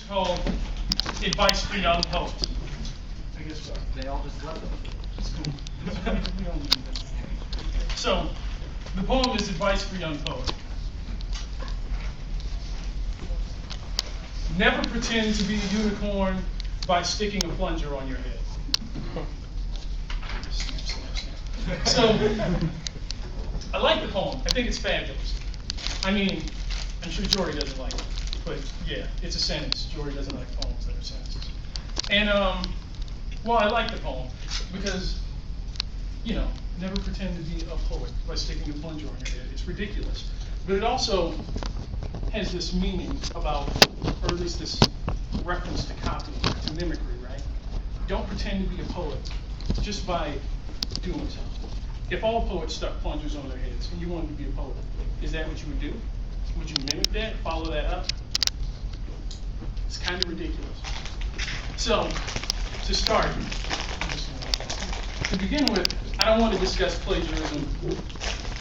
called Advice for Young Poets. I guess so. They all just love it. It's cool. So, the poem is Advice for Young Poets. Never pretend to be a unicorn by sticking a plunger on your head. So, I like the poem. I think it's fabulous. I mean, I'm sure Jory doesn't like it, but yeah, it's a sentence. Jory doesn't like poems that are sentences. And, well, I like the poem because, you know, never pretend to be a poet by sticking a plunger on your head. It's ridiculous. But it also has this meaning about, or at least this reference to copying, to mimicry, right? Don't pretend to be a poet just by doing something. If all poets stuck plungers on their heads and you wanted to be a poet, is that what you would do? Would you mimic that, follow that up? It's kind of ridiculous. So, to start, to begin with, I don't want to discuss plagiarism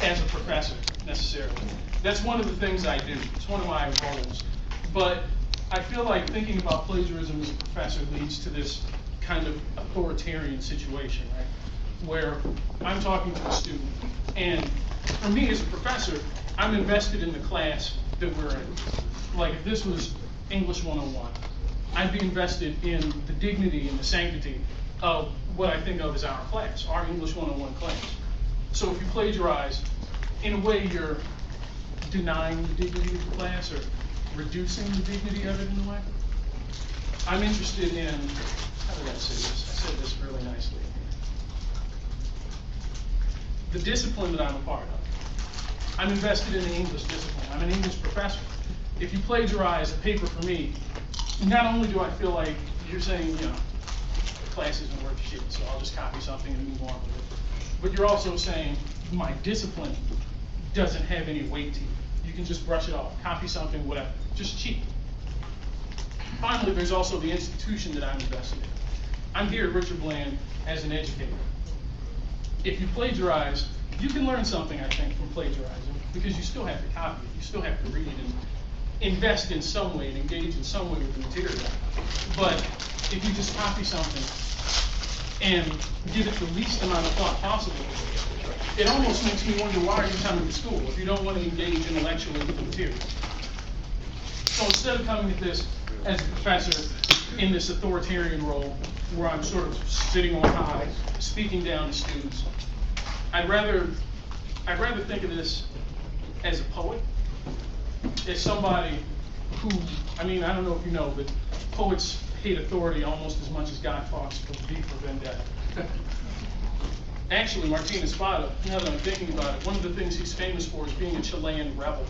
as a professor, necessarily. That's one of the things I do. It's one of my roles. But I feel like thinking about plagiarism as a professor leads to this kind of authoritarian situation, right? Where I'm talking to a student, and for me as a professor, I'm invested in the class that we're in. Like if this was English 101, I'd be invested in the dignity and the sanctity of what I think of as our class, our English 101 class. So if you plagiarize, in a way you're denying the dignity of the class or reducing the dignity of it in a way. I'm interested in, how did I say this? I said this really nicely. The discipline that I'm a part of. I'm invested in the English discipline. I'm an English professor. If you plagiarize a paper for me, not only do I feel like you're saying, you know, the class isn't worth shit, so I'll just copy something and move on with it, but you're also saying my discipline doesn't have any weight to you. You can just brush it off, copy something, whatever, just cheat. Finally, there's also the institution that I'm invested in. I'm here at Richard Bland as an educator. If you plagiarize, you can learn something, I think, from plagiarizing, because you still have to copy it, you still have to read and invest in some way and engage in some way with the material. But if you just copy something and give it the least amount of thought possible, it almost makes me wonder, why are you coming to school if you don't want to engage intellectually with the material? So instead of coming at this as a professor in this authoritarian role, where I'm sort of sitting on high, speaking down to students, I'd rather think of this as a poet, as somebody who, I mean, I don't know if you know, but poets hate authority almost as much as Guy Fawkes for V for Vendetta. Actually, Martin Espada, now that I'm thinking about it, one of the things he's famous for is being a Chilean rebel.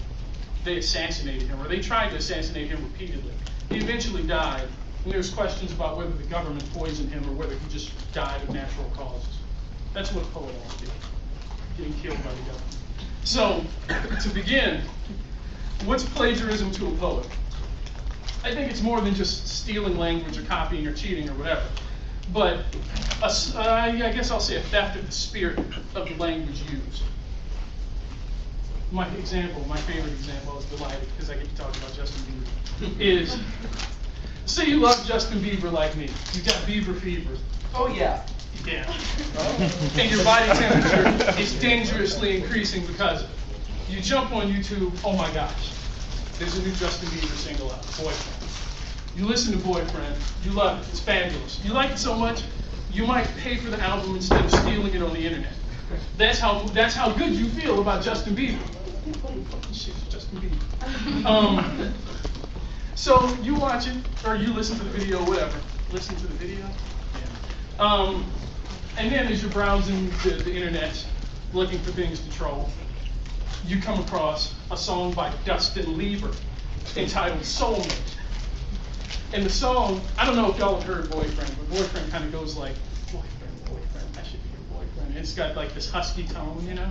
They assassinated him, or they tried to assassinate him repeatedly. He eventually died, and there's questions about whether the government poisoned him or whether he just died of natural causes. That's what a poet ought to do, getting killed by the government. So, to begin, what's plagiarism to a poet? I think it's more than just stealing language or copying or cheating or whatever. But I guess I'll say a theft of the spirit of the language used. My favorite example, I was delighted because I get to talk about Justin Bieber, is, say you love Justin Bieber like me. You've got Bieber fever. Oh yeah. Yeah. And your body temperature is dangerously increasing because of it. You jump on YouTube, oh my gosh, there's a new Justin Bieber single out, Boyfriend. You listen to Boyfriend, you love it, it's fabulous. You like it so much, you might pay for the album instead of stealing it on the internet. That's how good you feel about Justin Bieber. Shit, Justin Bieber. So you watch it, or you listen to the video, whatever. Listen to the video? Yeah. And then as you're browsing the internet, looking for things to troll, you come across a song by Dustin Lieber entitled Soulmate. And the song, I don't know if y'all have heard Boyfriend, but Boyfriend kind of goes like, boyfriend, I should be your boyfriend. And it's got like this husky tone, you know?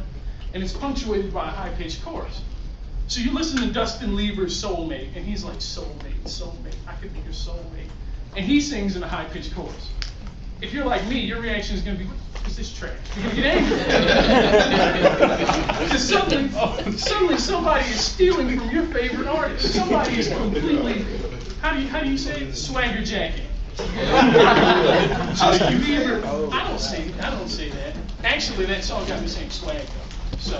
And it's punctuated by a high-pitched chorus. So you listen to Dustin Lieber's Soulmate, and he's like, soulmate, soulmate, I could be your soulmate. And he sings in a high-pitched chorus. If you're like me, your reaction is going to be, what is this trash? You're going to get angry. Because suddenly somebody is stealing from your favorite artist. Somebody is completely How do you say it? Swagger jacking. How do you? Bieber. I don't say that. Actually, that song got me saying swag though. So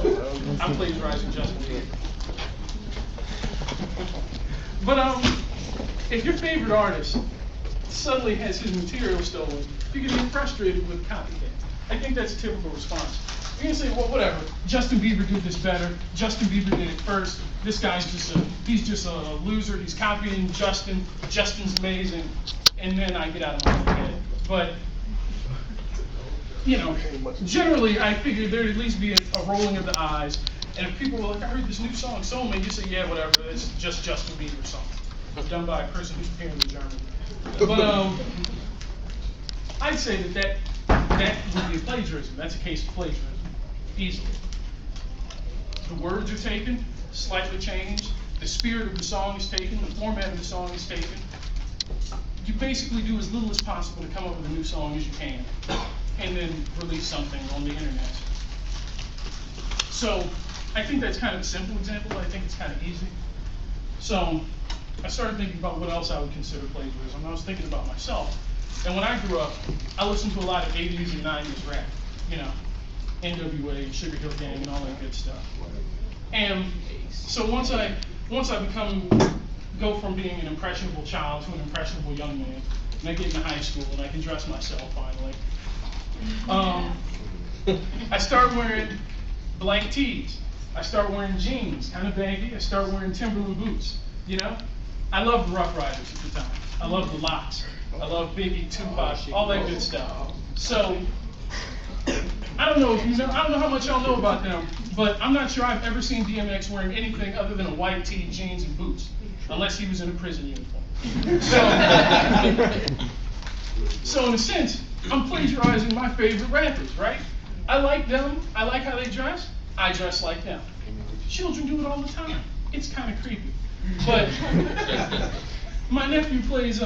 I'm plagiarizing Justin Bieber. But if your favorite artist suddenly has his material stolen, you can be frustrated with copycat. I think that's a typical response. You're gonna say, well, whatever. Justin Bieber did this better. Justin Bieber did it first. This guy's he's just a loser. He's copying Justin. Justin's amazing. And then I get out of my head. But, you know, generally I figured there'd at least be a rolling of the eyes. And if people were like, I heard this new song, Soulmate, you say, yeah, whatever, it's just Justin Bieber's song. Done by a person who's apparently German. But I'd say that would be a plagiarism. That's a case of plagiarism, easily. The words are taken, slightly changed, the spirit of the song is taken, the format of the song is taken. You basically do as little as possible to come up with a new song as you can, and then release something on the internet. So I think that's kind of a simple example. I think it's kind of easy. So I started thinking about what else I would consider plagiarism. And I was thinking about myself. And when I grew up, I listened to a lot of 80s and 90s rap, you know, NWA, Sugar Hill Gang, and all that good stuff. And so once I go from being an impressionable child to an impressionable young man, and I get into high school and I can dress myself finally, I start wearing blank tees. I start wearing jeans, kind of baggy. I start wearing Timberland boots, you know? I loved the Rough Riders at the time. I loved the Lots. I loved Biggie, Tupac, all that good stuff. So, I don't know how much y'all know about them, but I'm not sure I've ever seen DMX wearing anything other than a white tee, jeans, and boots, unless he was in a prison uniform. So in a sense, I'm plagiarizing my favorite rappers, right? I like them. I like how they dress. I dress like them. Children do it all the time. It's kind of creepy. But my nephew plays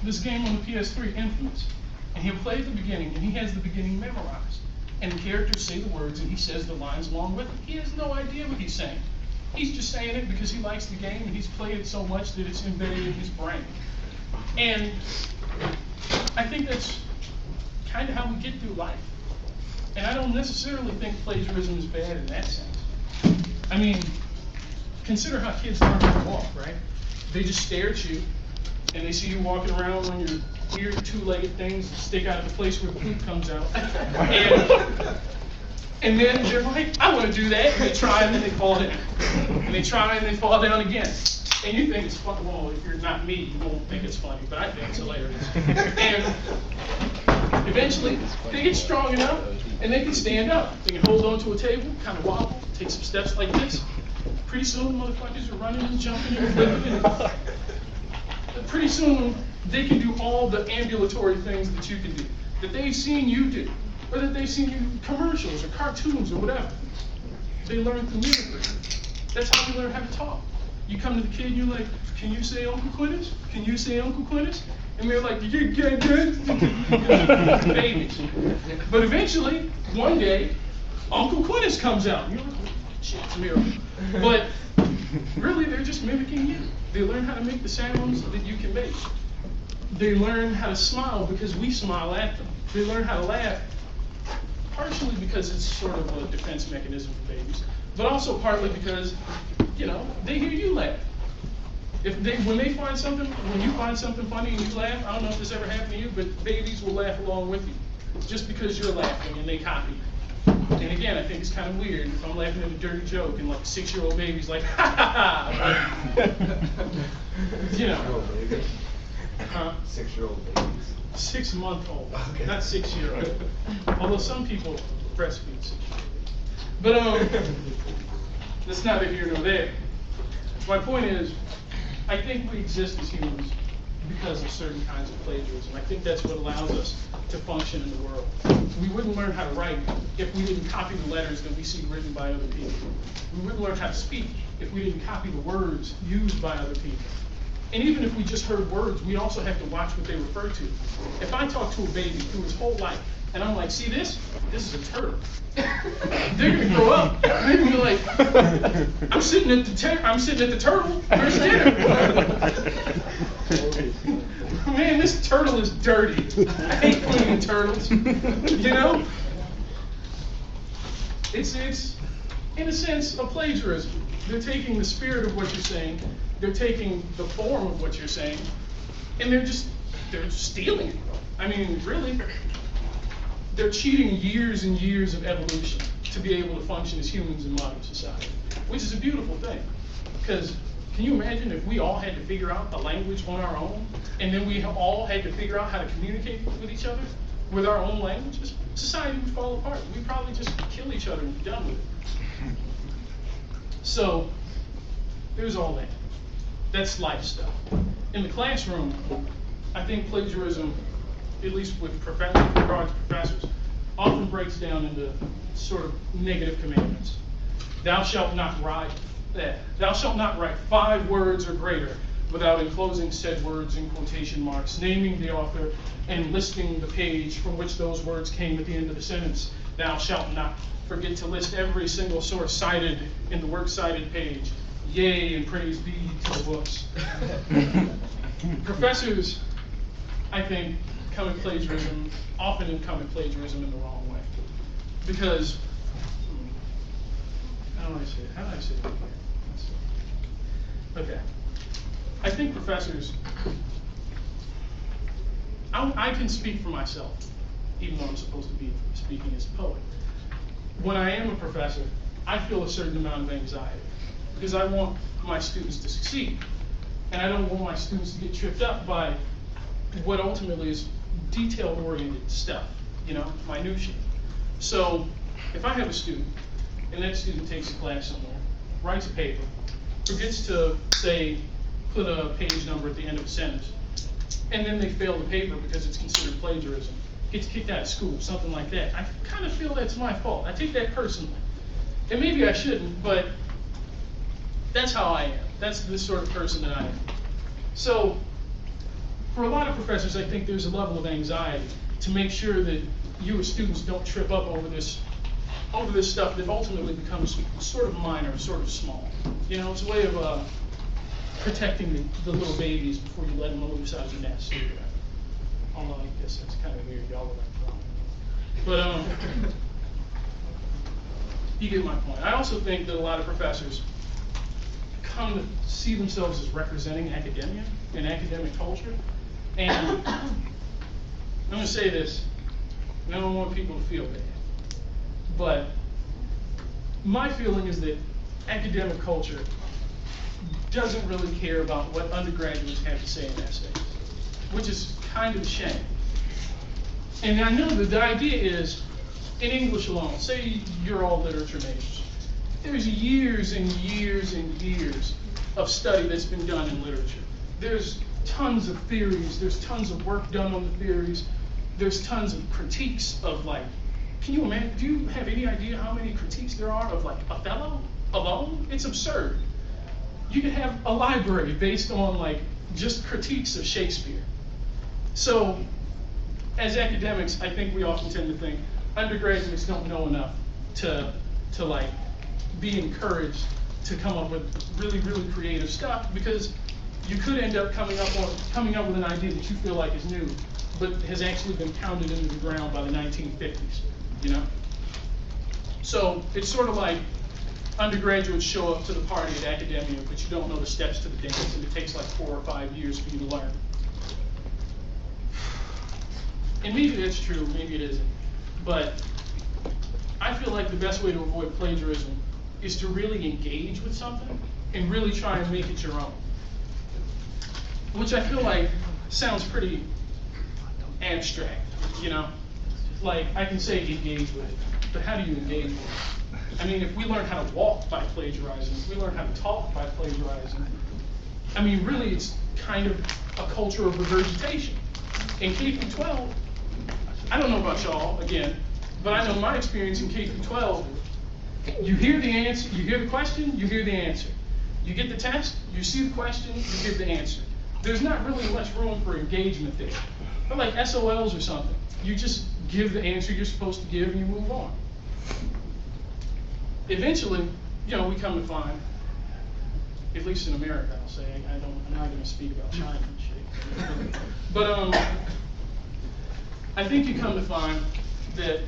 this game on the PS3, Infamous, and he'll play at the beginning, and he has the beginning memorized. And the characters say the words, and he says the lines along with them. He has no idea what he's saying. He's just saying it because he likes the game, and he's played it so much that it's embedded in his brain. And I think that's kind of how we get through life. And I don't necessarily think plagiarism is bad in that sense. I mean, consider how kids learn how to walk, right? They just stare at you, and they see you walking around on your weird two-legged things that stick out of the place where the poop comes out. And then they're like, I want to do that. And they try, and then they fall down. And they try, and they fall down again. And you think it's funny. Well, if you're not me, you won't think it's funny, but I think it's hilarious. And eventually, they get strong enough, and they can stand up. They can hold onto a table, kind of wobble, take some steps like this. Pretty soon, motherfuckers are running and jumping and flipping. And pretty soon, they can do all the ambulatory things that you can do, that they've seen you do, or that they've seen you in commercials or cartoons or whatever. They learn through mimicry. That's how they learn how to talk. You come to the kid and you're like, can you say Uncle Quintus? Can you say Uncle Quintus? And they're like, you get good. Babies. But eventually, one day, Uncle Quintus comes out. And you're like, shit, it's a miracle. But really, they're just mimicking you. They learn how to make the sounds that you can make. They learn how to smile because we smile at them. They learn how to laugh, partially because it's sort of a defense mechanism for babies, but also partly because, you know, they hear you laugh. When you find something funny and you laugh, I don't know if this ever happened to you, but babies will laugh along with you, just because you're laughing and they copy you. And again, I think it's kind of weird if I'm laughing at a dirty joke and like a 6-year-old baby's like, ha ha ha. You know. Huh? 6-year-old babies. 6-month-old, okay. Not 6-year-old. Although some people breastfeed 6-year-old. But that's neither here nor there. My point is, I think we exist as humans because of certain kinds of plagiarism. I think that's what allows us to function in the world. We wouldn't learn how to write if we didn't copy the letters that we see written by other people. We wouldn't learn how to speak if we didn't copy the words used by other people. And even if we just heard words, we also have to watch what they refer to. If I talk to a baby through his whole life, and I'm like, see this? This is a turtle. They're gonna grow up. They're gonna be like, I'm sitting at the turtle. Where's dinner? Man, this turtle is dirty. I hate cleaning turtles. You know? It's in a sense a plagiarism. They're taking the spirit of what you're saying, they're taking the form of what you're saying, and they're just stealing it. I mean, really, they're cheating years and years of evolution to be able to function as humans in modern society, which is a beautiful thing. Because can you imagine if we all had to figure out the language on our own, and then we all had to figure out how to communicate with each other with our own languages? Society would fall apart. We'd probably just kill each other and be done with it. So there's all that. That's life stuff. In the classroom, I think plagiarism, at least with regard to professors, often breaks down into sort of negative commandments. Thou shalt not write 5 words or greater without enclosing said words in quotation marks, naming the author, and listing the page from which those words came at the end of the sentence. Thou shalt not forget to list every single source cited in the works cited page. Yea, and praise be to the books. Professors, I think, often come at plagiarism in the wrong way. Because, how do I say it here? Okay. I think professors, I can speak for myself, even though I'm supposed to be speaking as a poet. When I am a professor, I feel a certain amount of anxiety because I want my students to succeed. And I don't want my students to get tripped up by what ultimately is detail-oriented stuff, minutia. So if I have a student, and that student takes a class somewhere, writes a paper, forgets to, say, put a page number at the end of a sentence, and then they fail the paper because it's considered plagiarism, gets kicked out of school, something like that, I kind of feel that's my fault. I take that personally. And maybe I shouldn't, but that's how I am. That's the sort of person that I am. So for a lot of professors, I think there's a level of anxiety to make sure that you as students don't trip up over this stuff that ultimately becomes sort of minor, sort of small. It's a way of protecting the little babies before you let them loose out of the nest. Although I guess that's kind of weird, y'all would like to. But you get my point. I also think that a lot of professors come to see themselves as representing academia and academic culture. And I'm going to say this, and I don't want people to feel bad, but my feeling is that academic culture doesn't really care about what undergraduates have to say in essays, which is kind of a shame. And I know that the idea is, in English alone, say you're all literature majors, there's years and years and years of study that's been done in literature. There's tons of theories, there's tons of work done on the theories, there's tons of critiques of can you imagine, do you have any idea how many critiques there are of Othello alone? It's absurd. You could have a library based on just critiques of Shakespeare. So as academics, I think we often tend to think undergraduates don't know enough to be encouraged to come up with really, really creative stuff, because you could end up coming up with an idea that you feel like is new, but has actually been pounded into the ground by the 1950s, So it's sort of like undergraduates show up to the party at academia, but you don't know the steps to the dance, and it takes 4 or 5 years for you to learn. And maybe that's true, maybe it isn't. But I feel like the best way to avoid plagiarism is to really engage with something and really try and make it your own. Which I feel like sounds pretty abstract, I can say engage with it, but how do you engage with it? I mean, if we learn how to walk by plagiarizing, if we learn how to talk by plagiarizing, I mean, really it's kind of a culture of regurgitation. In K through 12, I don't know about y'all, again, but I know my experience in K through 12, you hear the answer, you hear the question, you hear the answer. You get the test, you see the question, you give the answer. There's not really much room for engagement there. But like SOLs or something, you just give the answer you're supposed to give and you move on. Eventually, we come to find, at least in America, I'll say, I'm not going to speak about China and shit, But I think you come to find that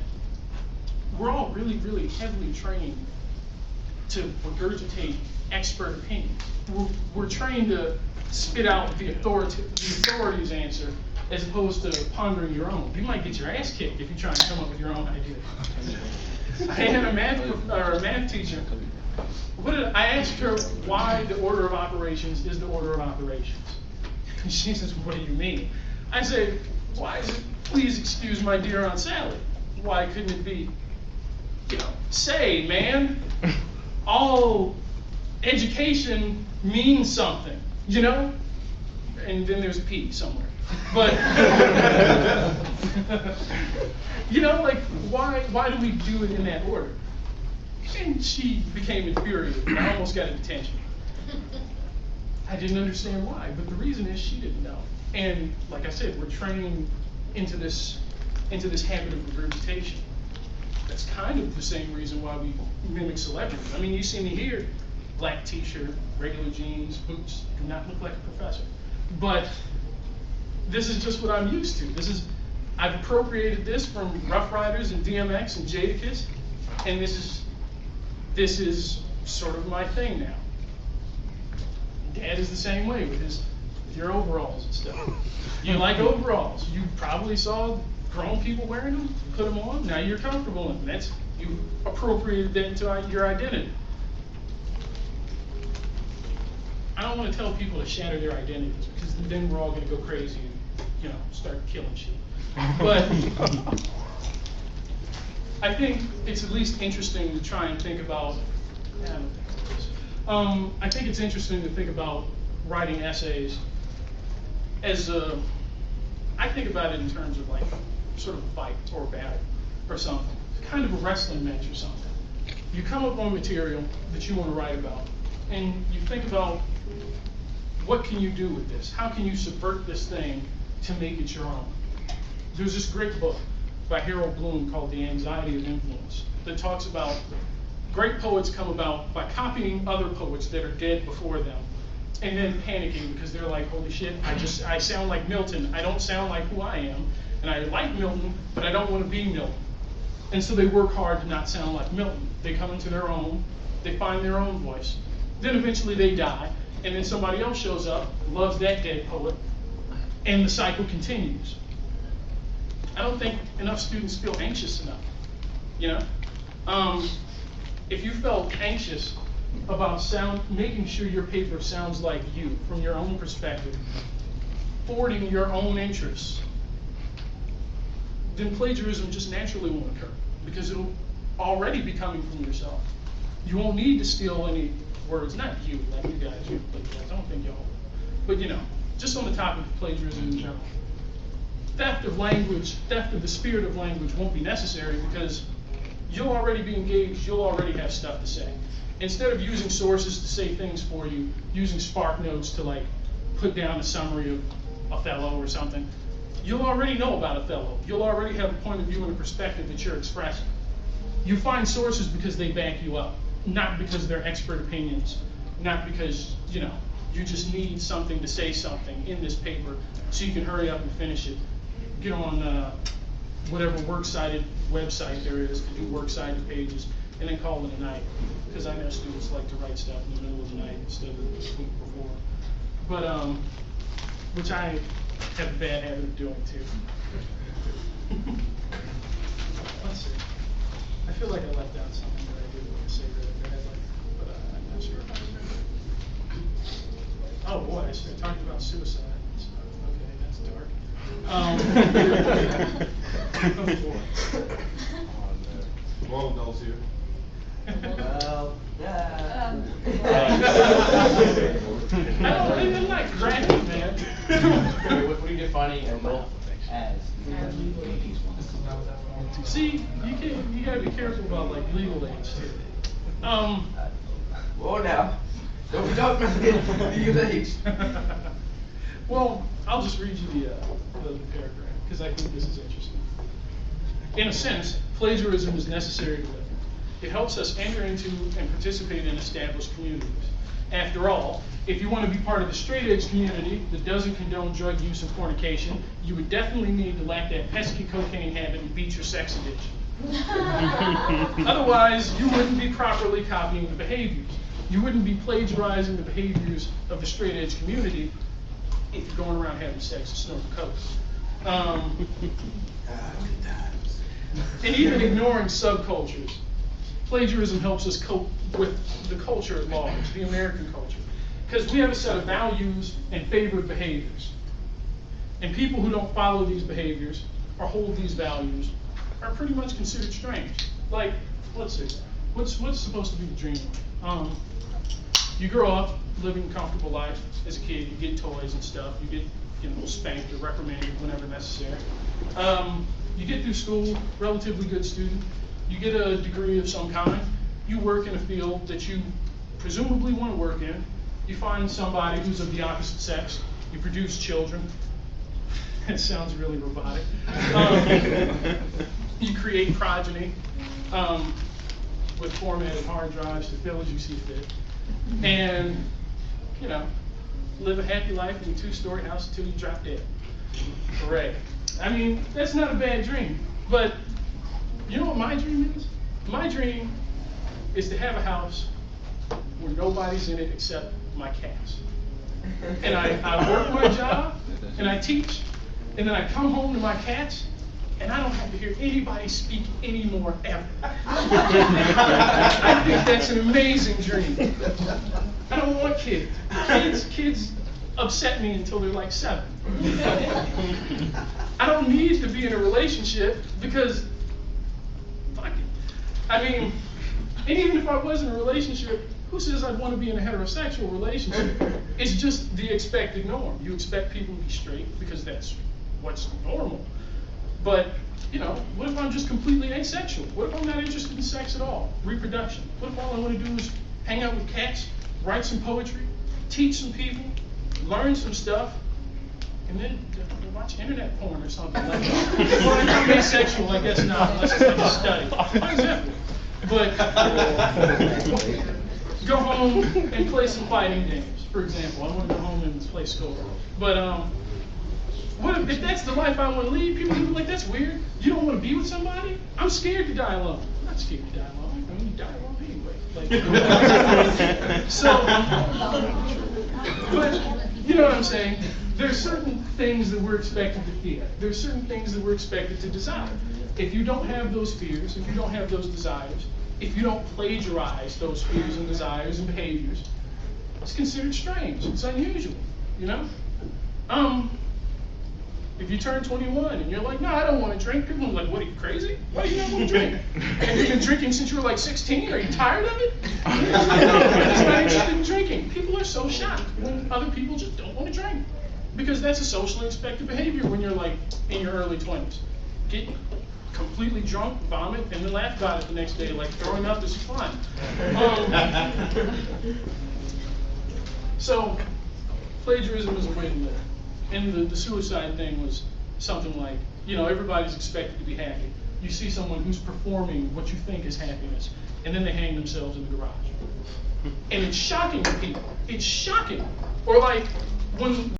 we're all really, really heavily trained to regurgitate expert opinions. We're trained to spit out the authority's answer as opposed to pondering your own. You might get your ass kicked if you try and come up with your own idea. I had a math teacher. I asked her why the order of operations is the order of operations. And she says, "What do you mean?" I say, "Why is it, please excuse my dear Aunt Sally? Why couldn't it be, say, man, all education means something, And then there's a P somewhere. But, why do we do it in that order?" And she became infuriated. I almost got a detention. I didn't understand why, but the reason is she didn't know. And like I said, we're trained into this habit of regurgitation. That's kind of the same reason why we mimic celebrities. I mean, you see me here, black t-shirt, regular jeans, boots, do not look like a professor. But this is just what I'm used to. I've appropriated this from Rough Riders and DMX and Jadakiss, and this is sort of my thing now. Dad is the same way with your overalls and stuff. You like overalls. You probably saw grown people wearing them, put them on, now you're comfortable in them. You appropriated that into your identity. I don't want to tell people to shatter their identities, because then we're all going to go crazy and start killing shit. But I think it's at least interesting to try and think about. I think it's interesting to think about writing essays as I think about it in terms of like sort of a fight or a battle or something, kind of a wrestling match or something. You come up on material that you want to write about, and you think about what can you do with this? How can you subvert this thing to make it your own? There's this great book by Harold Bloom called The Anxiety of Influence that talks about great poets come about by copying other poets that are dead before them, and then panicking because they're like, holy shit, I sound like Milton. I don't sound like who I am, and I like Milton, but I don't want to be Milton. And so they work hard to not sound like Milton. They come into their own, they find their own voice. Then eventually they die, and then somebody else shows up, loves that dead poet, and the cycle continues. I don't think enough students feel anxious enough, If you felt anxious about making sure your paper sounds like you, from your own perspective, forwarding your own interests, then plagiarism just naturally won't occur, because it'll already be coming from yourself. You won't need to steal any words, not you, like you guys, I don't think y'all, but just on the topic of plagiarism in general. Theft of language, theft of the spirit of language won't be necessary, because you'll already be engaged, you'll already have stuff to say. Instead of using sources to say things for you, using Spark Notes to like put down a summary of Othello or something, you'll already know about Othello. You'll already have a point of view and a perspective that you're expressing. You find sources because they back you up, not because they're expert opinions, not because, you just need something to say something in this paper so you can hurry up and finish it. Get on whatever works-cited website there is to do works-cited pages, and then call it a night. Because I know students like to write stuff in the middle of the night instead of the week before. But, which I have a bad habit of doing too. Let's see. I feel like I left out something that I did want to say that I had, but I'm not sure if I remember. Oh boy, I started talking about suicide. Okay, that's dark. Oh boy. All adults here. Well, yeah. I'm not graphic, man. What are you defining adult as? See, you gotta be careful about like legal age too. Whoa now. Don't be talking about legal age. Well, I'll just read you the paragraph, because I think this is interesting. In a sense, plagiarism is necessary to live. It helps us enter into and participate in established communities. After all, if you want to be part of the straight edge community that doesn't condone drug use and fornication, you would definitely need to lack that pesky cocaine habit and beat your sex addiction. Otherwise, you wouldn't be properly copying the behaviors. You wouldn't be plagiarizing the behaviors of the straight edge community if you're going around having sex and snorting coke. And even ignoring subcultures. Plagiarism helps us cope with the culture at large, the American culture. Because we have a set of values and favored behaviors. And people who don't follow these behaviors or hold these values are pretty much considered strange. Like, let's see, what's supposed to be the dream life? You grow up living a comfortable life as a kid, you get toys and stuff, you get spanked or reprimanded whenever necessary. You get through school, relatively good student, you get a degree of some kind, you work in a field that you presumably want to work in, you find somebody who's of the opposite sex, you produce children. It sounds really robotic. You create progeny with formatted hard drives to fill as you see fit. And, live a happy life in a 2-story house until you drop dead. Hooray. I mean, that's not a bad dream. But you know what my dream is? My dream is to have a house where nobody's in it except my cats. And I work my job, and I teach, and then I come home to my cats, and I don't have to hear anybody speak anymore ever. I think that's an amazing dream. I don't want kids. Kids upset me until they're like 7. I don't need to be in a relationship because, fuck it. I mean, and even if I was in a relationship, who says I'd want to be in a heterosexual relationship? It's just the expected norm. You expect people to be straight because that's what's normal. But, what if I'm just completely asexual? What if I'm not interested in sex at all? Reproduction. What if all I want to do is hang out with cats, write some poetry, teach some people, learn some stuff, and then watch internet porn or something like that? Well, if I'm asexual, I guess not, unless it's like a study. For example. But go home and play some fighting games, for example. I want to go home and play score. But what if that's the life I want to lead? People be like, that's weird. You don't want to be with somebody? I'm scared to die alone. I'm not scared to die alone. I mean, you die alone anyway. But you know what I'm saying? There's certain things that we're expected to fear. There's certain things that we're expected to desire. If you don't have those fears, if you don't have those desires, if you don't plagiarize those fears and desires and behaviors, it's considered strange. It's unusual, If you turn 21 and you're like, no, I don't want to drink, people are like, what, are you crazy? Why do you not want to drink? And you've been drinking since you were like 16? Are you tired of it? No, I'm just not interested in drinking. People are so shocked when other people just don't want to drink. Because that's a socially expected behavior when you're like in your early 20s. Get completely drunk, vomit, and then laugh about it the next day like throwing up is fun. So, plagiarism is a way to live. And the suicide thing was something like, everybody's expected to be happy. You see someone who's performing what you think is happiness, and then they hang themselves in the garage. And it's shocking to people. It's shocking. Or like, when